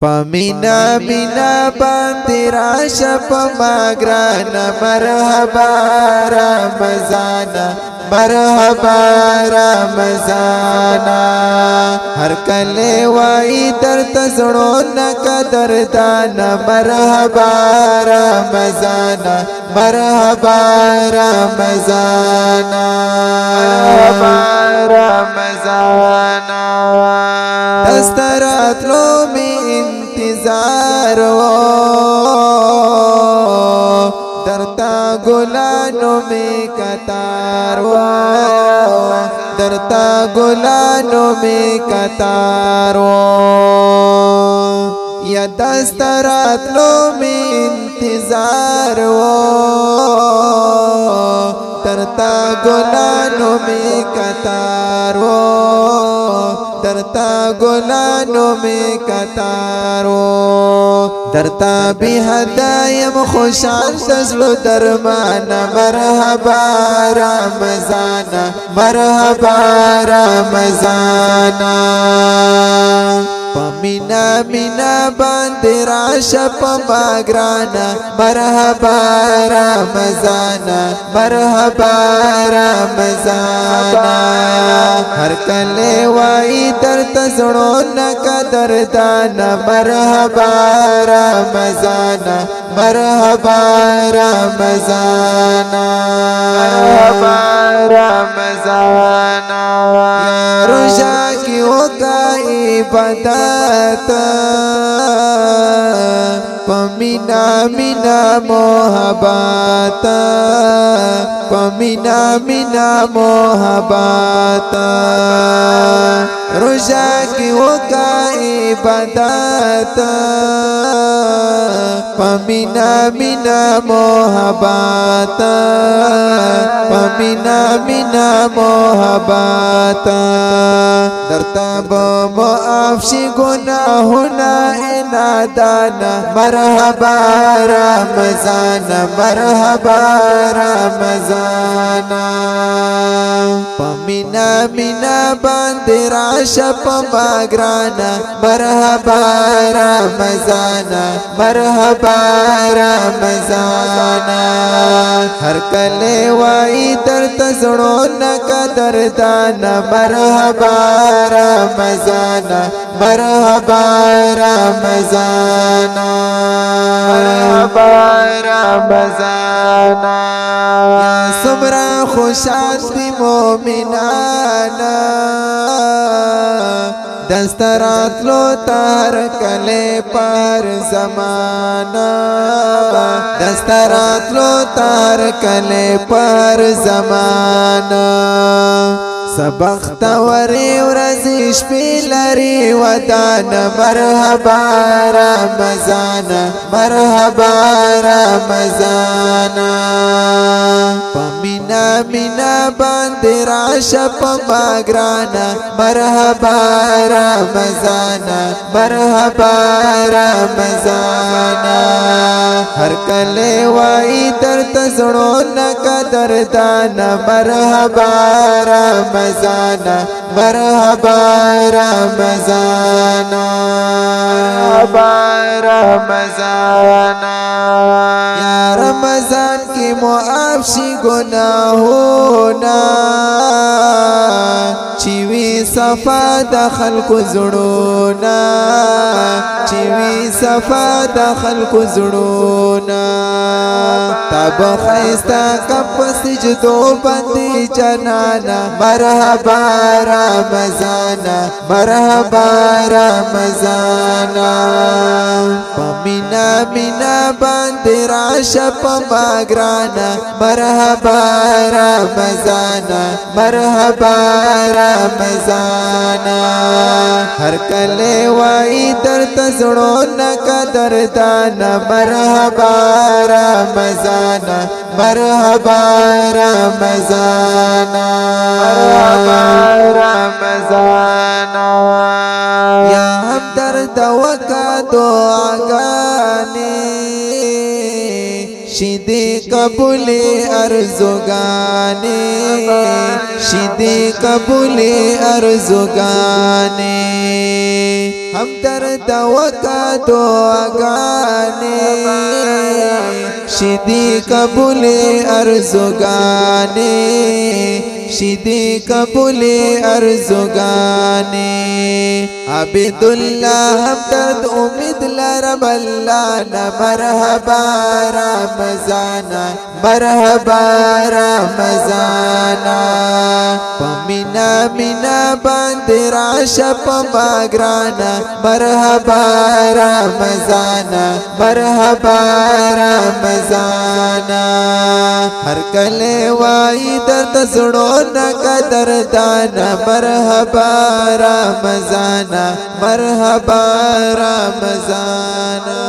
پمینا مینا باندې راشه په ما ګرانه مرحبا رمضان مرحبا رمضان هر کله وای درته زړونه قدردان مرحبا رمضان مرحبا رمضان مرحبا رمضان دسترات لو می انتظار و درتا گلانو میں قطار و درتا گلانو میں قطار و یا دسترات لو میں انتظار و درتا گلانو میں قطار و درتا گلانو میں قطارو درتا بی ہدایم خوشان تزلو درمان مرحبا رمضان مرحبا رمضان پمینا مینا باندې راشه په ما ګرانه مرحبا رمضان مرحبا رمضان هر کله وای درته زړونه قدردان مرحبا رمضان مرحبا رمضان مرحبا رمضان روزا کی ہوگا عبادت پمینا مینا محبت پمینا مینا محبت روزا کی ہوگا عبادت پمینا مینا محبت پمینا مینا محبت درتا معاف شي گناهونه نادان مرحبا رمضان مرحبا رمضان پمینا مینا باندې راشه په ما ګرانه مرحبا رمضان مرحبا رمضان هر کله وای درته زړونه قدردان مرحبا رمضان مرحبا رمضان مرحبا رمضان یا سمرا خوشان دی مومنان دسترات لو تار کله پر زمانہ دسترات لو تار کله پر زمانہ سبخت وری ورزی شپی لری ودان مرحبا رمضان مرحبا رمضان پمینا مینا باندې راشه په ما ګرانه مرحبا رمضان مرحبا رمضان هر کله وای درته زړونه قدردان مرحبا رمضان مرحبا رمضان مرحبا رمضان یا رمضان کی معاف شي گناهونه چوي صفا د خلق زړونه چوي صفا د خلق زړونه تب خيستا کپ سجدو باندې جنانا مرحبا رمضان مرحبا رمضان پمینا مینا باندې راشه په ما ګرانه مرحبا رمضان مرحبا رمضان هر کله وای درته زړونه قدردان مرحبا رمضان مرحبا رمضان مرحبا رمضان یا همدرد وکا دعاګانې شیدی قبولی ارزوگانی شیدی قبولی ارزوگانی هم تر توکا دعاگانے شدی قبول ارزگانے شدی قبول ارزگانے عبداللہ ہم تر امید لرب اللہ نا مرحبا رمضانا مرحبا رمضانا پمینا مینا باندې راشه په باګرانا مرحبا رمضانا مرحبا رمضانا هر کله وای درد زړو نه قدردانا مرحبا رمضانا مرحبا رمضانا